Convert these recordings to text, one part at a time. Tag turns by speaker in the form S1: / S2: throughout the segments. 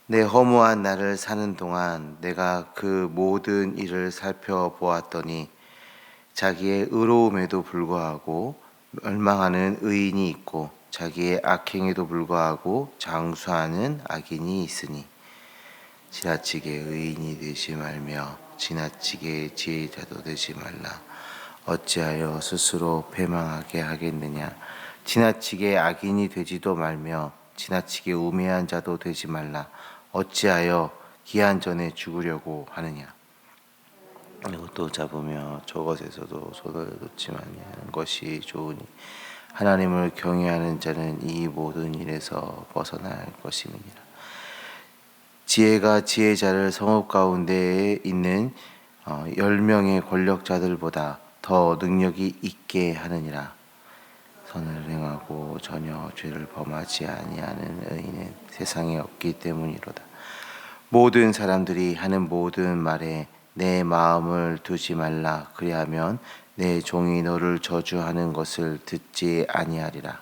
S1: 내 허무한 날을 사는 동안 내가 그 모든 일을 살펴보았더니 자기의 의로움에도 불구하고 멸망하는 의인이 있고 자기의 악행에도 불구하고 장수하는 악인이 있으니 지나치게 의인이 되지 말며 지나치게 지혜자도 되지 말라. 어찌하여 스스로 패망하게 하겠느냐. 지나치게 악인이 되지도 말며 지나치게 우매한 자도 되지 말라. 어찌하여 기한 전에 죽으려고 하느냐. 이것도 잡으며 저것에서도 손을 놓지 말는 것이 좋으니 하나님을 경외하는 자는 이 모든 일에서 벗어날 것임이니라. 지혜가 지혜자를 성읍 가운데에 있는 10명의 권력자들보다 더 능력이 있게 하느니라. 선을 행하고 전혀 죄를 범하지 아니하는 의인은 세상에 없기 때문이로다. 모든 사람들이 하는 모든 말에 내 마음을 두지 말라. 그리하면 내 종이 너를 저주하는 것을 듣지 아니하리라.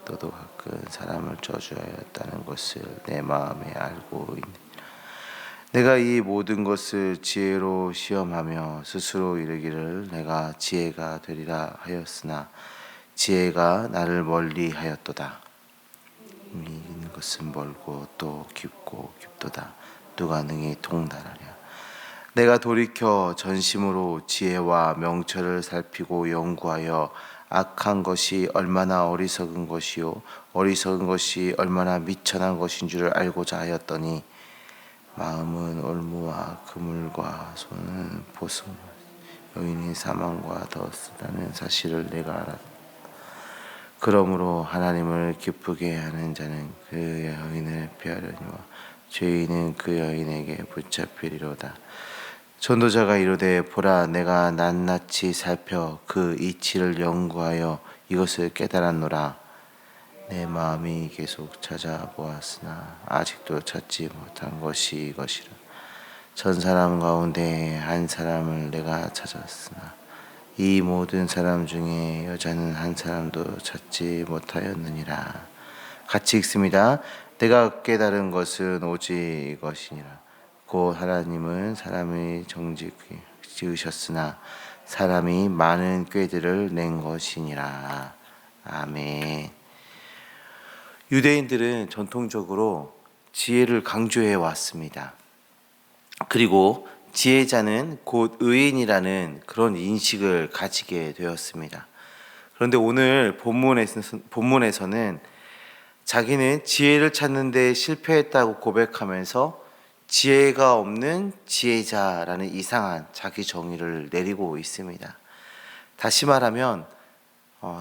S1: 너도 가끔 사람을 저주하였다는 것을 내 마음에 알고 있느니라. 내가 이 모든 것을 지혜로 시험하며 스스로 이르기를 내가 지혜가 되리라 하였으나 지혜가 나를 멀리 하였도다. 이는 것은 멀고 또 깊고 깊도다. 누가 능히 통달하랴. 내가 돌이켜 전심으로 지혜와 명철을 살피고 연구하여 악한 것이 얼마나 어리석은 것이요 어리석은 것이 얼마나 미천한 것인 줄을 알고자 하였더니 마음은 올무와 그물과 손은 보석 여인의 사망과 더 쓰다는 사실을 내가 알았다. 그러므로 하나님을 기쁘게 하는 자는 그 여인을 피하려니와 죄인은 그 여인에게 붙잡히리로다. 전도자가 이르되 보라 내가 낱낱이 살펴 그 이치를 연구하여 이것을 깨달았노라. 내 마음이 계속 찾아보았으나 아직도 찾지 못한 것이 이것이라. 전 사람 가운데 한 사람을 내가 찾았으나 이 모든 사람 중에 여자는 한 사람도 찾지 못하였느니라. 같이 읽습니다. 내가 깨달은 것은 오직 이것이니라. 곧 하나님은 사람이 정직히 지으셨으나 사람이 많은 꾀들을 낸 것이니라. 아멘. 유대인들은 전통적으로 지혜를 강조해 왔습니다. 그리고 지혜자는 곧 의인이라는 그런 인식을 가지게 되었습니다. 그런데 오늘 본문에서는 자기는 지혜를 찾는 데 실패했다고 고백하면서 지혜가 없는 지혜자라는 이상한 자기 정의를 내리고 있습니다. 다시 말하면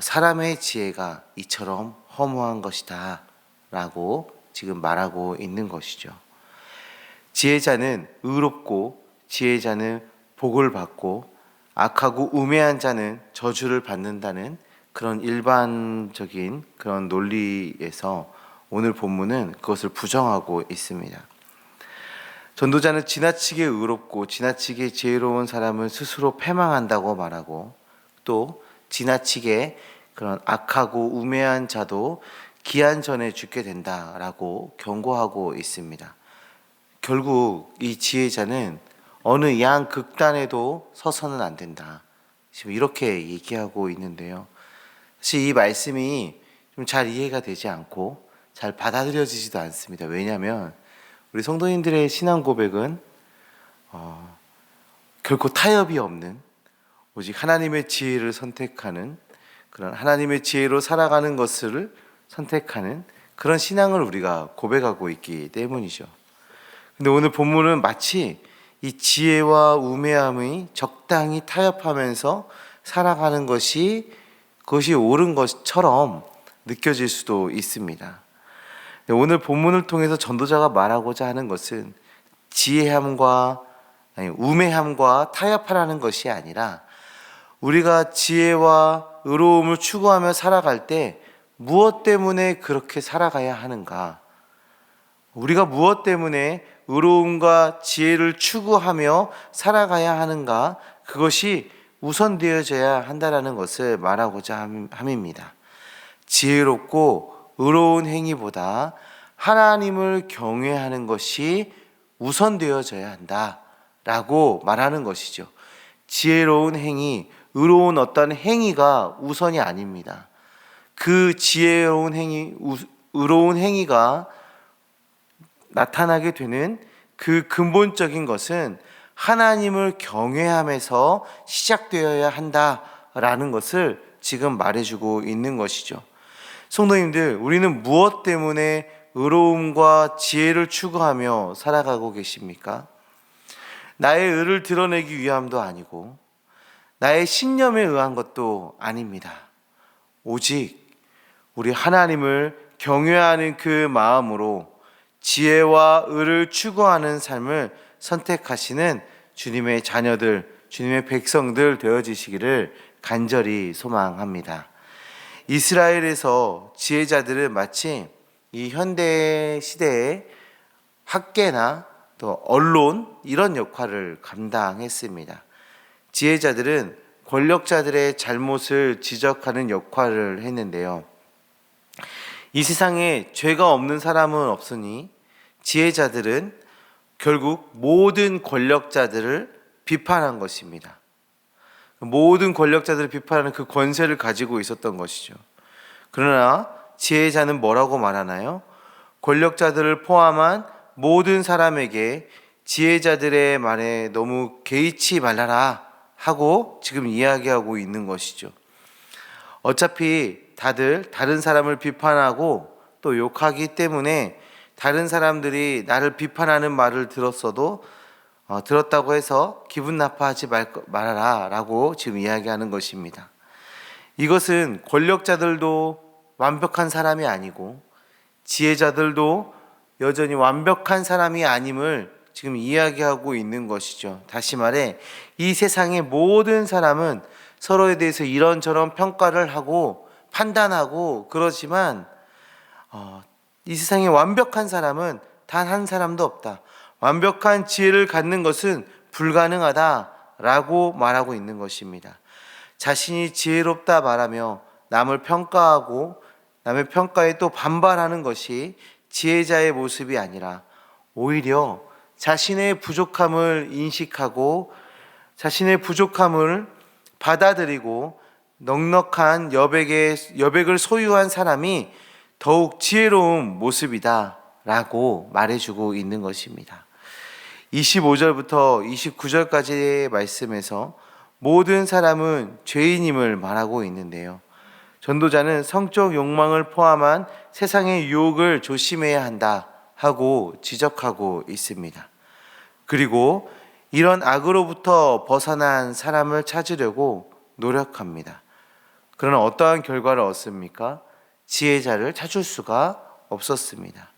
S1: 사람의 지혜가 이처럼 허무한 것이다 라고 지금 말하고 있는 것이죠. 지혜자는 의롭고 지혜자는 복을 받고 악하고 우매한 자는 저주를 받는다는 그런 일반적인 그런 논리에서 오늘 본문은 그것을 부정하고 있습니다. 전도자는 지나치게 의롭고 지나치게 지혜로운 사람은 스스로 패망한다고 말하고 또 지나치게 그런 악하고 우매한 자도 기한 전에 죽게 된다라고 경고하고 있습니다. 결국 이 지혜자는 어느 양 극단에도 서서는 안 된다. 지금 이렇게 얘기하고 있는데요. 사실 이 말씀이 좀 잘 이해가 되지 않고 잘 받아들여지지도 않습니다. 왜냐하면 우리 성도님들의 신앙 고백은 결코 타협이 없는 오직 하나님의 지혜를 선택하는 그런 하나님의 지혜로 살아가는 것을 선택하는 그런 신앙을 우리가 고백하고 있기 때문이죠. 근데 오늘 본문은 마치 이 지혜와 우매함이 적당히 타협하면서 살아가는 것이 그것이 옳은 것처럼 느껴질 수도 있습니다. 오늘 본문을 통해서 전도자가 말하고자 하는 것은 우매함과 타협하라는 것이 아니라 우리가 지혜와 의로움을 추구하며 살아갈 때 무엇 때문에 그렇게 살아가야 하는가? 우리가 무엇 때문에 의로움과 지혜를 추구하며 살아가야 하는가? 그것이 우선되어져야 한다는 것을 말하고자 함입니다. 지혜롭고 의로운 행위보다 하나님을 경외하는 것이 우선되어져야 한다라고 말하는 것이죠. 지혜로운 행위, 의로운 어떤 행위가 우선이 아닙니다. 그 지혜로운 행위, 의로운 행위가 나타나게 되는 그 근본적인 것은 하나님을 경외함에서 시작되어야 한다라는 것을 지금 말해주고 있는 것이죠. 성도님들, 우리는 무엇 때문에 의로움과 지혜를 추구하며 살아가고 계십니까? 나의 의를 드러내기 위함도 아니고 나의 신념에 의한 것도 아닙니다. 오직 우리 하나님을 경외하는 그 마음으로 지혜와 의를 추구하는 삶을 선택하시는 주님의 자녀들, 주님의 백성들 되어지시기를 간절히 소망합니다. 이스라엘에서 지혜자들은 마치 이 현대 시대의 학계나 또 언론 이런 역할을 감당했습니다. 지혜자들은 권력자들의 잘못을 지적하는 역할을 했는데요. 이 세상에 죄가 없는 사람은 없으니 지혜자들은 결국 모든 권력자들을 비판한 것입니다. 모든 권력자들을 비판하는 그 권세를 가지고 있었던 것이죠. 그러나 지혜자는 뭐라고 말하나요? 권력자들을 포함한 모든 사람에게 지혜자들의 말에 너무 개의치 말라라 하고 지금 이야기하고 있는 것이죠. 어차피 다들 다른 사람을 비판하고 또 욕하기 때문에 다른 사람들이 나를 비판하는 말을 들었어도 들었다고 해서 기분 나빠하지 말아라 라고 지금 이야기하는 것입니다. 이것은 권력자들도 완벽한 사람이 아니고 지혜자들도 여전히 완벽한 사람이 아님을 지금 이야기하고 있는 것이죠. 다시 말해 이 세상의 모든 사람은 서로에 대해서 이런저런 평가를 하고 판단하고 그러지만 이 세상에 완벽한 사람은 단 한 사람도 없다. 완벽한 지혜를 갖는 것은 불가능하다라고 말하고 있는 것입니다. 자신이 지혜롭다 말하며 남을 평가하고 남의 평가에 또 반발하는 것이 지혜자의 모습이 아니라 오히려 자신의 부족함을 인식하고 자신의 부족함을 받아들이고 넉넉한 여백을 소유한 사람이 더욱 지혜로운 모습이다 라고 말해주고 있는 것입니다. 25절부터 29절까지의 말씀에서 모든 사람은 죄인임을 말하고 있는데요. 전도자는 성적 욕망을 포함한 세상의 유혹을 조심해야 한다 하고 지적하고 있습니다. 그리고 이런 악으로부터 벗어난 사람을 찾으려고 노력합니다. 그러나 어떠한 결과를 얻습니까? 지혜자를 찾을 수가 없었습니다.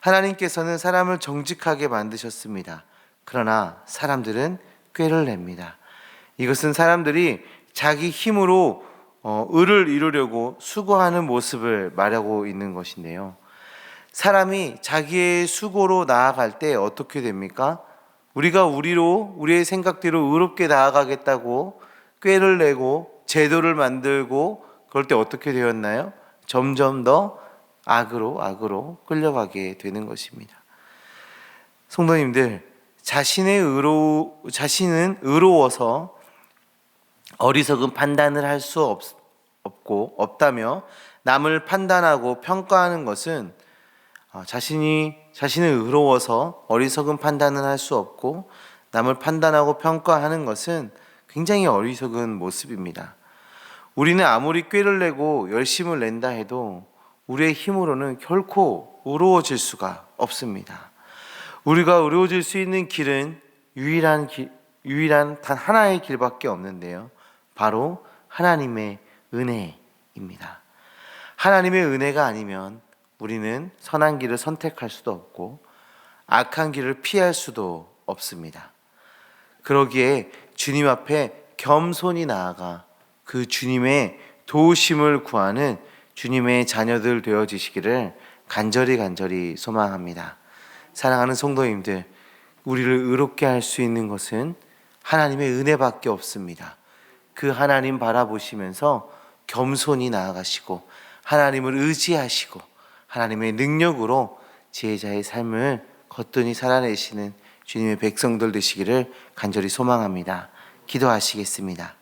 S1: 하나님께서는 사람을 정직하게 만드셨습니다. 그러나 사람들은 꾀를 냅니다. 이것은 사람들이 자기 힘으로 의를 이루려고 수고하는 모습을 말하고 있는 것인데요. 사람이 자기의 수고로 나아갈 때 어떻게 됩니까? 우리가 우리의 생각대로 의롭게 나아가겠다고 꾀를 내고 제도를 만들고 그럴 때 어떻게 되었나요? 점점 더 악으로 끌려가게 되는 것입니다. 성도님들, 자신은 의로워서 어리석은 판단을 할 수 없다며 남을 판단하고 평가하는 것은 자신은 의로워서 어리석은 판단을 할 수 없고 남을 판단하고 평가하는 것은 굉장히 어리석은 모습입니다. 우리는 아무리 꾀를 내고 열심을 낸다 해도 우리의 힘으로는 결코 의로워질 수가 없습니다. 우리가 의로워질 수 있는 길은 유일한 단 하나의 길밖에 없는데요. 바로 하나님의 은혜입니다. 하나님의 은혜가 아니면 우리는 선한 길을 선택할 수도 없고 악한 길을 피할 수도 없습니다. 그러기에 주님 앞에 겸손히 나아가 그 주님의 도우심을 구하는 주님의 자녀들 되어지시기를 간절히 소망합니다. 사랑하는 성도님들, 우리를 의롭게 할 수 있는 것은 하나님의 은혜밖에 없습니다. 그 하나님 바라보시면서 겸손히 나아가시고 하나님을 의지하시고 하나님의 능력으로 지혜자의 삶을 거뜬히 살아내시는 주님의 백성들 되시기를 간절히 소망합니다. 기도하시겠습니다.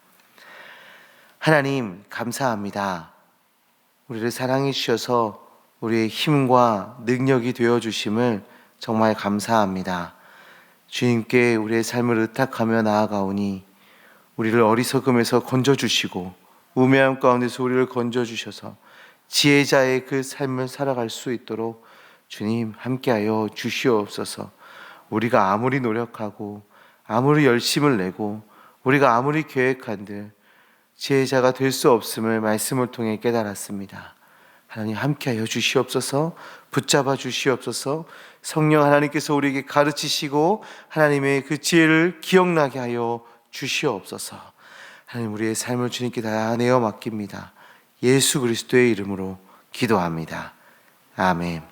S1: 하나님 감사합니다. 우리를 사랑해 주셔서 우리의 힘과 능력이 되어 주심을 정말 감사합니다. 주님께 우리의 삶을 의탁하며 나아가오니 우리를 어리석음에서 건져주시고 우매함 가운데서 우리를 건져주셔서 지혜자의 그 삶을 살아갈 수 있도록 주님 함께하여 주시옵소서. 우리가 아무리 노력하고 아무리 열심을 내고 우리가 아무리 계획한들 지혜자가 될 수 없음을 말씀을 통해 깨달았습니다. 하나님 함께하여 주시옵소서. 붙잡아 주시옵소서. 성령 하나님께서 우리에게 가르치시고 하나님의 그 지혜를 기억나게 하여 주시옵소서. 하나님 우리의 삶을 주님께 다 내어 맡깁니다. 예수 그리스도의 이름으로 기도합니다. 아멘.